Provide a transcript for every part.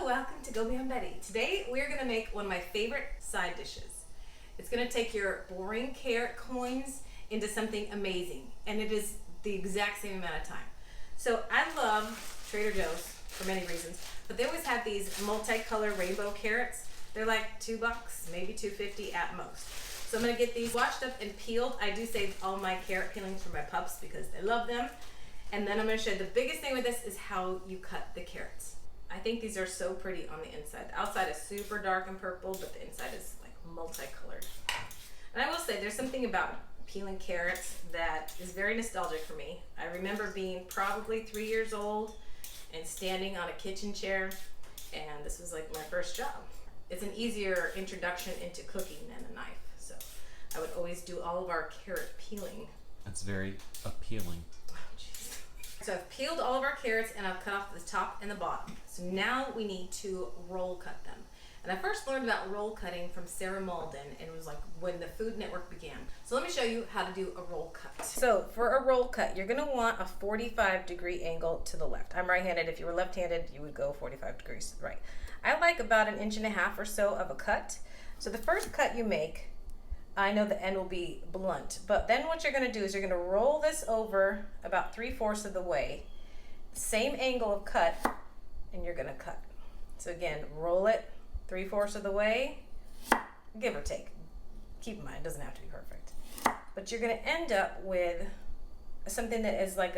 Hello, welcome to Go Beyond Betty. Today we're going to make one of my favorite side dishes. It's going to take your boring carrot coins into something amazing, and it is the exact same amount of time. So I love Trader Joe's for many reasons, but they always have these multicolored rainbow carrots. They're like $2, maybe $2.50 at most. So I'm going to get these washed up and peeled. I do save all my carrot peelings for my pups because they love them. And then I'm going to show you the biggest thing with this is how you cut the carrots. I think these are so pretty on the inside. The outside is super dark and purple, but the inside is like multicolored. And I will say there's something about peeling carrots that is very nostalgic for me. I remember being probably 3 years old and standing on a kitchen chair, and this was like my first job. It's an easier introduction into cooking than a knife, so I would always do all of our carrot peeling. That's very appealing. So I've peeled all of our carrots and I've cut off the top and the bottom. So now we need to roll cut them. And I first learned about roll cutting from Sarah Malden, and it was like when the Food Network began. So let me show you how to do a roll cut. So for a roll cut, you're gonna want a 45-degree angle to the left. I'm right-handed. If you were left-handed, you would go 45 degrees to the right. I like about 1.5 inches or so of a cut. So the first cut you make, I know the end will be blunt, but then what you're going to do is you're going to roll this over about 3/4 of the way, same angle of cut, and you're going to cut. So again, roll it 3/4 of the way, give or take. Keep in mind, it doesn't have to be perfect. But you're going to end up with something that is like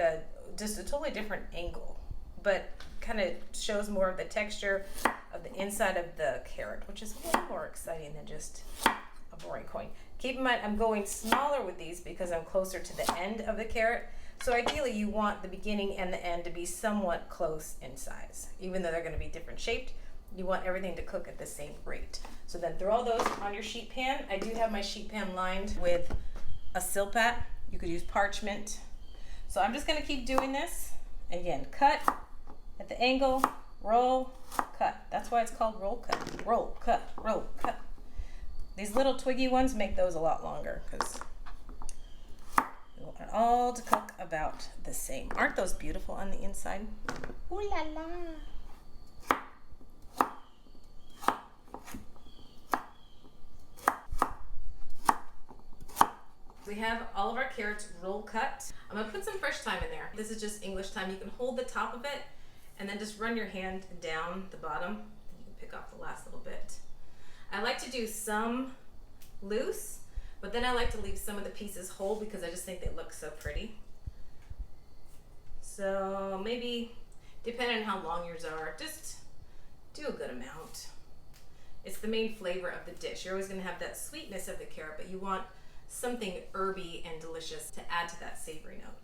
just a totally different angle, but kind of shows more of the texture of the inside of the carrot, which is a little more exciting than just a boring coin. Keep in mind, I'm going smaller with these because I'm closer to the end of the carrot. So ideally you want the beginning and the end to be somewhat close in size. Even though they're going to be different shaped, you want everything to cook at the same rate. So then throw those on your sheet pan. I do have my sheet pan lined with a silpat. You could use parchment. So I'm just going to keep doing this. Again, cut at the angle, roll, cut. That's why it's called roll cut. Roll, cut, roll, cut. These little twiggy ones make those a lot longer because we want it all to cook about the same. Aren't those beautiful on the inside? Ooh la la. We have all of our carrots roll cut. I'm gonna put some fresh thyme in there. This is just English thyme. You can hold the top of it and then just run your hand down the bottom. You can pick off the last little bit. I like to do some loose, but then I like to leave some of the pieces whole because I just think they look so pretty. So maybe, depending on how long yours are, just do a good amount. It's the main flavor of the dish. You're always going to have that sweetness of the carrot, but you want something herby and delicious to add to that savory note.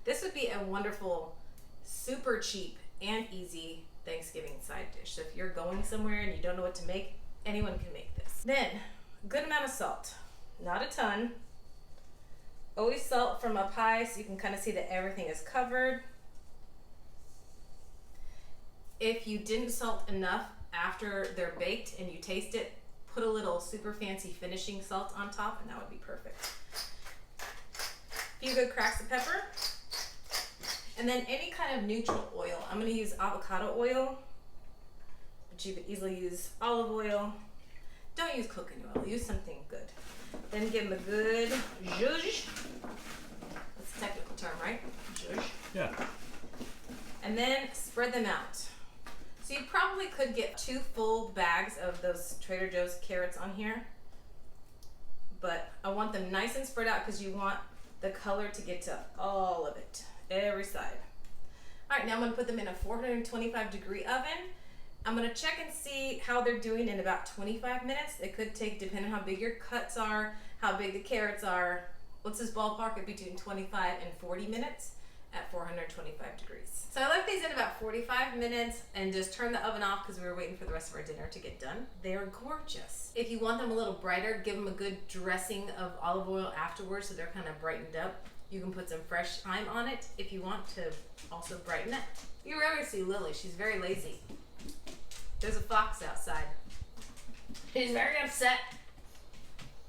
This would be a wonderful, super cheap and easy Thanksgiving side dish. So if you're going somewhere and you don't know what to make, anyone can make this. Then, good amount of salt, not a ton. Always salt from up high so you can kind of see that everything is covered. If you didn't salt enough after they're baked and you taste it, put a little super fancy finishing salt on top and that would be perfect. A few good cracks of pepper. And then any kind of neutral oil. I'm going to use avocado oil, but you could easily use olive oil. Don't use coconut oil, use something good. Then give them a good zhuzh. That's a technical term, right? Zhuzh. Yeah. And then spread them out. So you probably could get 2 full bags of those Trader Joe's carrots on here. But I want them nice and spread out because you want the color to get to all of it, every side. All right, now I'm going to put them in a 425-degree oven. I'm going to check and see how they're doing in about 25 minutes. It could take, depending on how big your cuts are, how big the carrots are. Let's just ballpark it between 25 and 40 minutes at 425 degrees. So I left these in about 45 minutes and just turned the oven off because we were waiting for the rest of our dinner to get done. They're gorgeous. If you want them a little brighter, give them a good dressing of olive oil afterwards so they're kind of brightened up. You can put some fresh thyme on it if you want to also brighten it. You rarely see Lily. She's very lazy. There's a fox outside. He's very upset.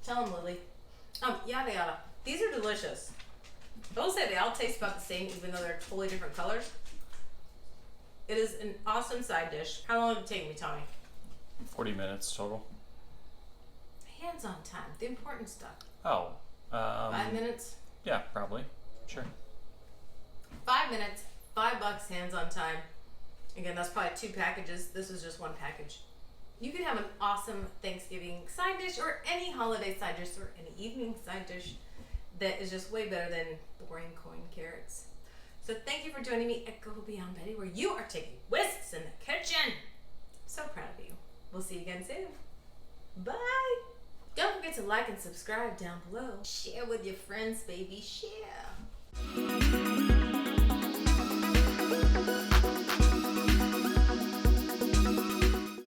Tell him, Lily. Yada yada. These are delicious. I will say they all taste about the same even though they're totally different colors. It is an awesome side dish. How long did it take me, Tommy? 40 minutes total. Hands-on time, the important stuff. Oh. 5 minutes? Yeah, probably. Sure. 5 minutes, $5 hands-on time. Again, that's probably 2 packages. This is just 1 package. You can have an awesome Thanksgiving side dish or any holiday side dish or any evening side dish that is just way better than boring corn carrots. So thank you for joining me at Go Beyond Betty, where you are taking whisks in the kitchen. So proud of you. We'll see you again soon. Bye. Don't forget to like and subscribe down below. Share with your friends, baby. Share.